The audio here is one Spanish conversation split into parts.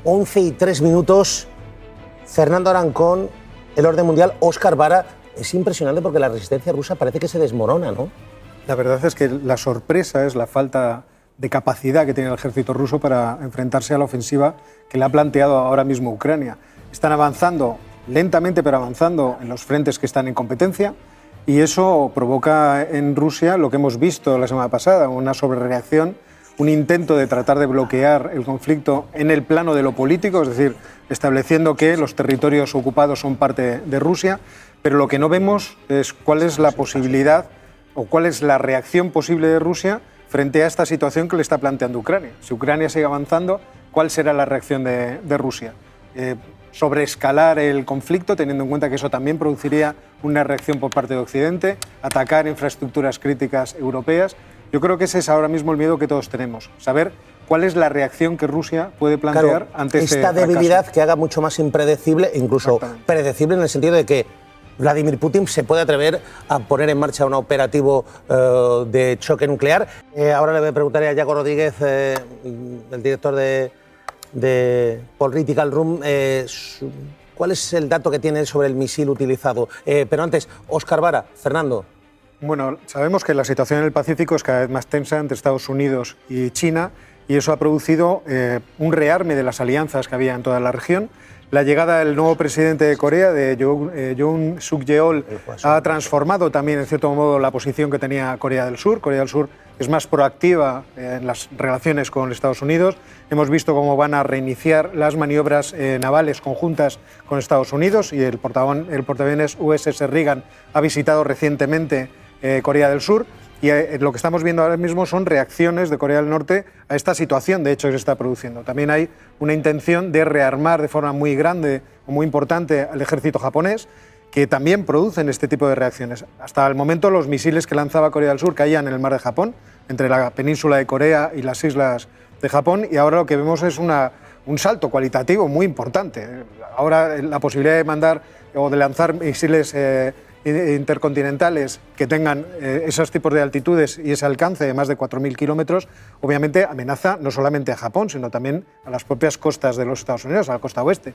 11:03. Fernando Arancón, el orden mundial. Óscar Vara, es impresionante porque la resistencia rusa parece que se desmorona, ¿no? La verdad es que la sorpresa es la falta de capacidad que tiene el ejército ruso para enfrentarse a la ofensiva que le ha planteado ahora mismo Ucrania. Están avanzando lentamente, pero avanzando en los frentes que están en competencia, y eso provoca en Rusia lo que hemos visto la semana pasada, una sobrereacción, un intento de tratar de bloquear el conflicto en el plano de lo político, es decir, estableciendo que los territorios ocupados son parte de Rusia, pero lo que no vemos es cuál es la posibilidad o cuál es la reacción posible de Rusia frente a esta situación que le está planteando Ucrania. Si Ucrania sigue avanzando, ¿cuál será la reacción de Rusia? Sobreescalar el conflicto, teniendo en cuenta que eso también produciría una reacción por parte de Occidente, atacar infraestructuras críticas europeas. Yo creo que ese es ahora mismo el miedo que todos tenemos, saber cuál es la reacción que Rusia puede plantear ante esta debilidad que haga mucho más impredecible, incluso predecible en el sentido de que Vladimir Putin se puede atrever a poner en marcha un operativo de choque nuclear. Ahora le voy a preguntar a Yago Rodríguez, el director de Political Room, ¿cuál es el dato que tiene sobre el misil utilizado? Pero antes, Óscar Vara, Fernando. Bueno, sabemos que la situación en el Pacífico es cada vez más tensa entre Estados Unidos y China, y eso ha producido un rearme de las alianzas que había en toda la región. La llegada del nuevo presidente de Corea, de Yoon Suk Yeol, ha transformado también, en cierto modo, la posición que tenía Corea del Sur. Corea del Sur es más proactiva en las relaciones con Estados Unidos. Hemos visto cómo van a reiniciar las maniobras navales conjuntas con Estados Unidos, y el portaaviones USS Reagan ha visitado recientemente Corea del Sur. Y lo que estamos viendo ahora mismo son reacciones de Corea del Norte a esta situación, de hecho, que se está produciendo. También hay una intención de rearmar de forma muy grande o muy importante al ejército japonés, que también producen este tipo de reacciones. Hasta el momento los misiles que lanzaba Corea del Sur caían en el mar de Japón, entre la península de Corea y las islas de Japón, y ahora lo que vemos es un salto cualitativo muy importante. Ahora la posibilidad de mandar o de lanzar misiles intercontinentales que tengan esos tipos de altitudes y ese alcance de más de 4.000 kilómetros, obviamente amenaza no solamente a Japón, sino también a las propias costas de los Estados Unidos, a la costa oeste.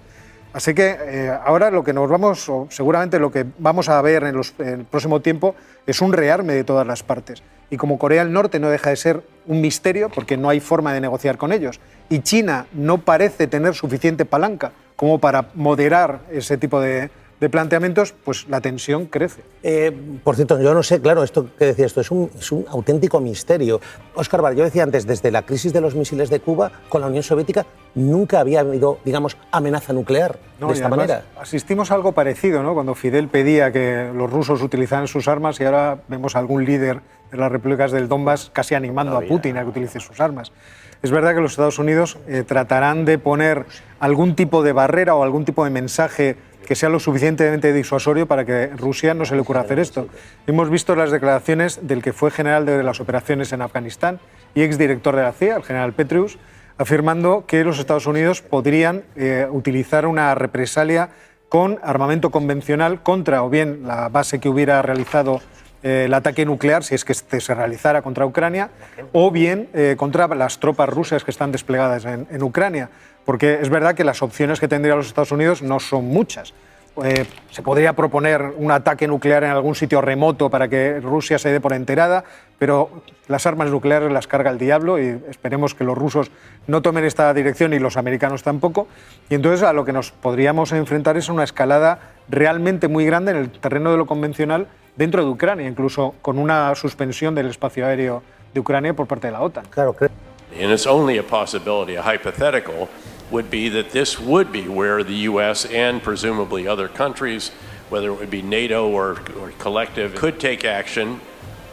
Así que ahora lo que nos vamos, o seguramente lo que vamos a ver en el próximo tiempo, es un rearme de todas las partes. Y como Corea del Norte no deja de ser un misterio, porque no hay forma de negociar con ellos, y China no parece tener suficiente palanca como para moderar ese tipo de planteamientos, pues la tensión crece. Por cierto, yo no sé, claro, esto que decía esto es un auténtico misterio. Óscar Vara, yo decía antes, desde la crisis de los misiles de Cuba con la Unión Soviética nunca había habido, digamos, amenaza nuclear de esta manera. Asistimos a algo parecido, ¿no? Cuando Fidel pedía que los rusos utilizaran sus armas, y ahora vemos a algún líder de las repúblicas del Donbass casi animando a Putin a que utilice sus armas. Es verdad que los Estados Unidos tratarán de poner algún tipo de barrera o algún tipo de mensaje que sea lo suficientemente disuasorio para que Rusia no se le ocurra hacer esto. Hemos visto las declaraciones del que fue general de las operaciones en Afganistán y exdirector de la CIA, el general Petraeus, afirmando que los Estados Unidos podrían utilizar una represalia con armamento convencional contra o bien la base que hubiera realizado el ataque nuclear, si es que se realizara contra Ucrania, o bien contra las tropas rusas que están desplegadas en Ucrania. Porque es verdad que las opciones que tendrían los Estados Unidos no son muchas. Se podría proponer un ataque nuclear en algún sitio remoto para que Rusia se dé por enterada, pero las armas nucleares las carga el diablo, y esperemos que los rusos no tomen esta dirección y los americanos tampoco. Y entonces a lo que nos podríamos enfrentar es una escalada realmente muy grande en el terreno de lo convencional dentro de Ucrania, incluso con una suspensión del espacio aéreo de Ucrania por parte de la OTAN. Claro. And it's only a possibility, a hypothetical, would be that this would be where the U.S. and presumably other countries, whether it would be NATO or collective, could take action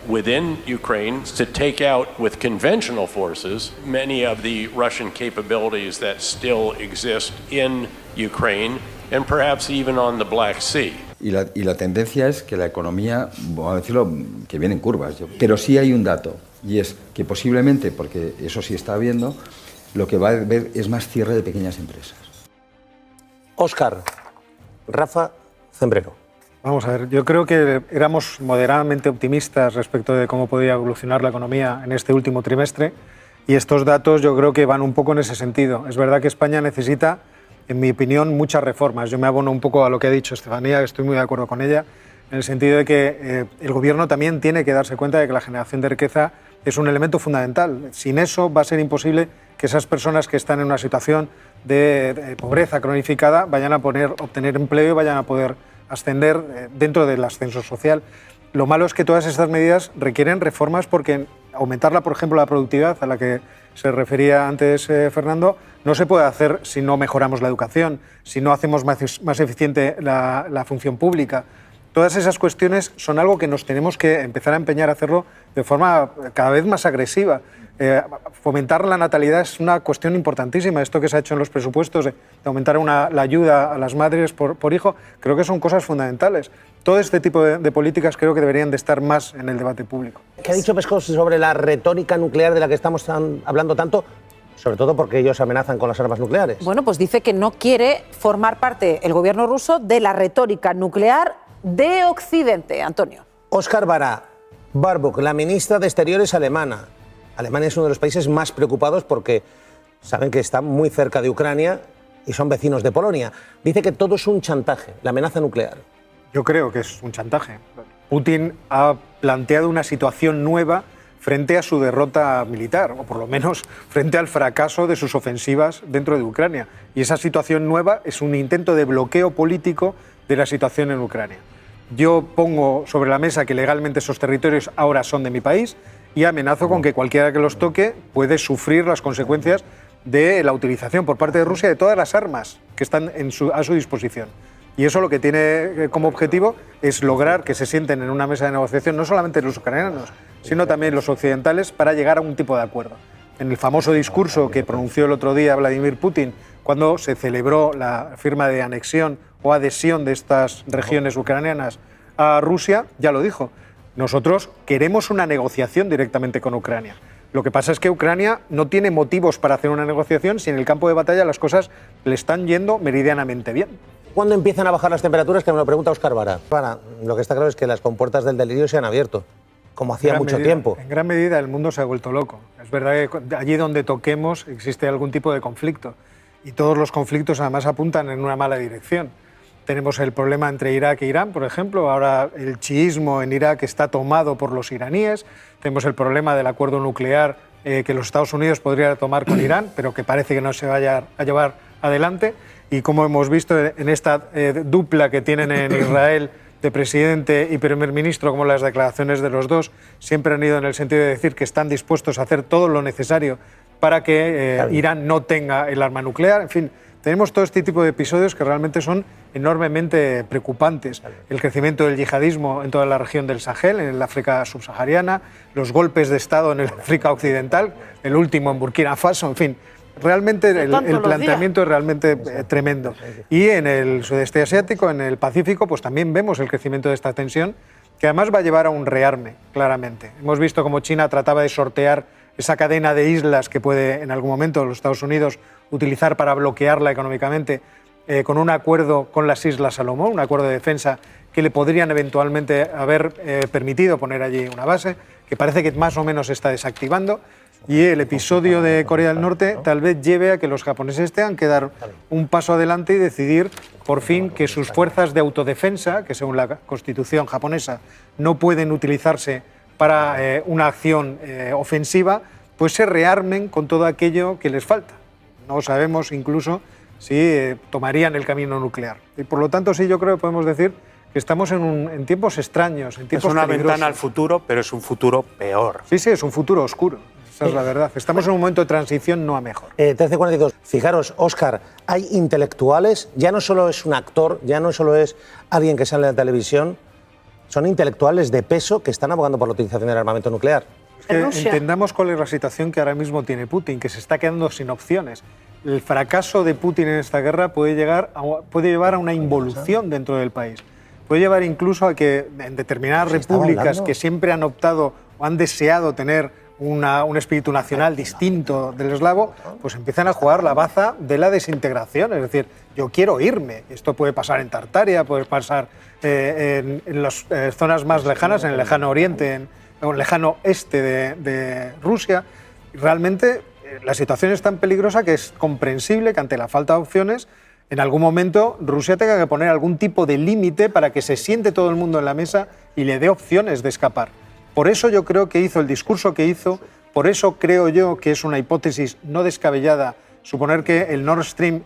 within Ukraine to take out with conventional forces many of the Russian capabilities that still exist in Ukraine and perhaps even on the Black Sea. Y la tendencia es que la economía, vamos a decirlo, que viene en curvas. Pero sí hay un dato, y es que posiblemente, porque eso sí está habiendo, lo que va a haber es más cierre de pequeñas empresas. Óscar, Rafa Zembrero. Vamos a ver, yo creo que éramos moderadamente optimistas respecto de cómo podía evolucionar la economía en este último trimestre, Y estos datos yo creo que van un poco en ese sentido. Es verdad que España necesita, en mi opinión, muchas reformas. Yo me abono un poco a lo que ha dicho Estefanía, estoy muy de acuerdo con ella, en el sentido de que el gobierno también tiene que darse cuenta de que la generación de riqueza es un elemento fundamental. Sin eso va a ser imposible que esas personas que están en una situación de pobreza cronificada vayan a obtener empleo y vayan a poder ascender dentro del ascenso social. Lo malo es que todas estas medidas requieren reformas porque aumentarla, por ejemplo, la productividad a la que se refería antes Fernando, no se puede hacer si no mejoramos la educación, si no hacemos más eficiente la función pública. Todas esas cuestiones son algo que nos tenemos que empezar a empeñar a hacerlo de forma cada vez más agresiva. Fomentar la natalidad es una cuestión importantísima. Esto que se ha hecho en los presupuestos de aumentar la ayuda a las madres por hijo, creo que son cosas fundamentales. Todo este tipo de políticas creo que deberían de estar más en el debate público. ¿Qué ha dicho Peskov sobre la retórica nuclear de la que estamos hablando tanto? Sobre todo porque ellos amenazan con las armas nucleares. Bueno, pues dice que no quiere formar parte el gobierno ruso de la retórica nuclear de Occidente. Antonio. Óscar Barbock, la ministra de Exteriores alemana. Alemania es uno de los países más preocupados porque saben que está muy cerca de Ucrania y son vecinos de Polonia. Dice que todo es un chantaje, la amenaza nuclear. Yo creo que es un chantaje. Putin ha planteado una situación nueva frente a su derrota militar, o por lo menos frente al fracaso de sus ofensivas dentro de Ucrania. Y esa situación nueva es un intento de bloqueo político de la situación en Ucrania. Yo pongo sobre la mesa que legalmente esos territorios ahora son de mi país y amenazo con que cualquiera que los toque puede sufrir las consecuencias de la utilización por parte de Rusia de todas las armas que están a su disposición. Y eso lo que tiene como objetivo es lograr que se sienten en una mesa de negociación no solamente los ucranianos, sino también los occidentales para llegar a un tipo de acuerdo. En el famoso discurso que pronunció el otro día Vladimir Putin, cuando se celebró la firma de anexión o adhesión de estas regiones ucranianas a Rusia, ya lo dijo. Nosotros queremos una negociación directamente con Ucrania. Lo que pasa es que Ucrania no tiene motivos para hacer una negociación si en el campo de batalla las cosas le están yendo meridianamente bien. ¿Cuándo empiezan a bajar las temperaturas? Que me lo pregunta Óscar Vara. Lo que está claro es que las compuertas del delirio se han abierto, como hacía mucho tiempo. En gran medida el mundo se ha vuelto loco. Es verdad que allí donde toquemos existe algún tipo de conflicto. Y todos los conflictos además apuntan en una mala dirección. Tenemos el problema entre Irak e Irán, por ejemplo. Ahora el chiismo en Irak está tomado por los iraníes. Tenemos el problema del acuerdo nuclear que los Estados Unidos podrían tomar con Irán, pero que parece que no se vaya a llevar adelante. Y como hemos visto en esta dupla que tienen en Israel de presidente y primer ministro, como las declaraciones de los dos, siempre han ido en el sentido de decir que están dispuestos a hacer todo lo necesario para que Irán no tenga el arma nuclear. En fin, tenemos todo este tipo de episodios que realmente son enormemente preocupantes. El crecimiento del yihadismo en toda la región del Sahel, en el África subsahariana, los golpes de Estado en el África occidental, el último en Burkina Faso, en fin. Realmente el planteamiento es realmente tremendo. Y en el sudeste asiático, en el Pacífico, pues también vemos el crecimiento de esta tensión, que además va a llevar a un rearme, claramente. Hemos visto cómo China trataba de sortear esa cadena de islas que puede en algún momento los Estados Unidos utilizar para bloquearla económicamente, con un acuerdo con las Islas Salomón, un acuerdo de defensa que le podrían eventualmente haber permitido poner allí una base, que parece que más o menos se está desactivando. Y el episodio de Corea del Norte tal vez lleve a que los japoneses tengan que dar un paso adelante y decidir por fin que sus fuerzas de autodefensa, que según la Constitución japonesa no pueden utilizarse para una acción ofensiva, pues se rearmen con todo aquello que les falta. No sabemos incluso si tomarían el camino nuclear. Y por lo tanto sí, yo creo que podemos decir que estamos en tiempos extraños, en tiempos peligrosos. Es una ventana al futuro, pero es un futuro peor. Sí, es un futuro oscuro. Esa es la verdad. Estamos en un momento de transición no a mejor. 13:42. Fijaros, Óscar, hay intelectuales, ya no solo es un actor, ya no solo es alguien que sale en la televisión, son intelectuales de peso que están abogando por la utilización del armamento nuclear. Es que entendamos cuál es la situación que ahora mismo tiene Putin, que se está quedando sin opciones. El fracaso de Putin en esta guerra puede llevar a una involución dentro del país. Puede llevar incluso a que en determinadas repúblicas que siempre han optado o han deseado tener un espíritu nacional distinto del eslavo, pues empiezan a jugar la baza de la desintegración. Es decir, yo quiero irme. Esto puede pasar en Tartaria, puede pasar en las zonas más lejanas, en el lejano oriente, en el lejano este de Rusia. Realmente la situación es tan peligrosa que es comprensible que ante la falta de opciones, en algún momento Rusia tenga que poner algún tipo de límite para que se siente todo el mundo en la mesa y le dé opciones de escapar. Por eso yo creo que hizo el discurso que hizo, por eso creo yo que es una hipótesis no descabellada suponer que el Nord Stream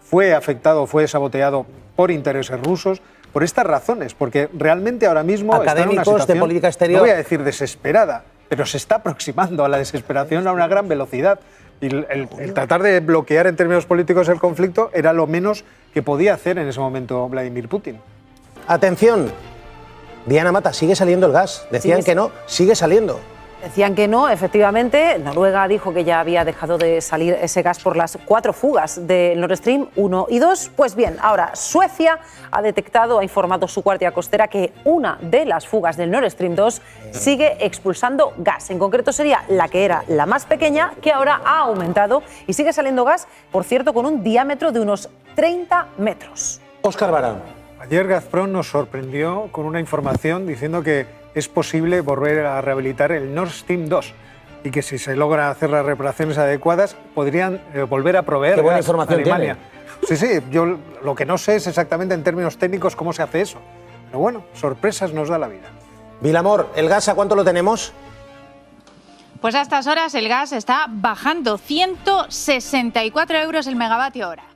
fue afectado, fue saboteado por intereses rusos, por estas razones, porque realmente ahora mismo está en una Académicos de situación, política exterior. no voy a decir desesperada, pero se está aproximando a la desesperación a una gran velocidad. Y el tratar de bloquear en términos políticos el conflicto era lo menos que podía hacer en ese momento Vladimir Putin. Atención, Diana Mata, sigue saliendo el gas. Decían que no, sigue saliendo. Decían que no, efectivamente. Noruega dijo que ya había dejado de salir ese gas por las 4 fugas del Nord Stream 1 y 2. Pues bien, ahora Suecia ha detectado, ha informado su Guardia Costera que una de las fugas del Nord Stream 2 sigue expulsando gas. En concreto sería la que era la más pequeña, que ahora ha aumentado y sigue saliendo gas, por cierto, con un diámetro de unos 30 metros. Óscar Vara. Ayer Gazprom nos sorprendió con una información diciendo que es posible volver a rehabilitar el Nord Stream 2 y que si se logra hacer las reparaciones adecuadas podrían volver a proveer Qué buena gas información a Alemania. tiene. Sí, yo lo que no sé es exactamente en términos técnicos cómo se hace eso. Pero bueno, sorpresas nos da la vida. Vilamor, ¿el gas a cuánto lo tenemos? Pues a estas horas el gas está bajando, 164 euros el megavatio hora.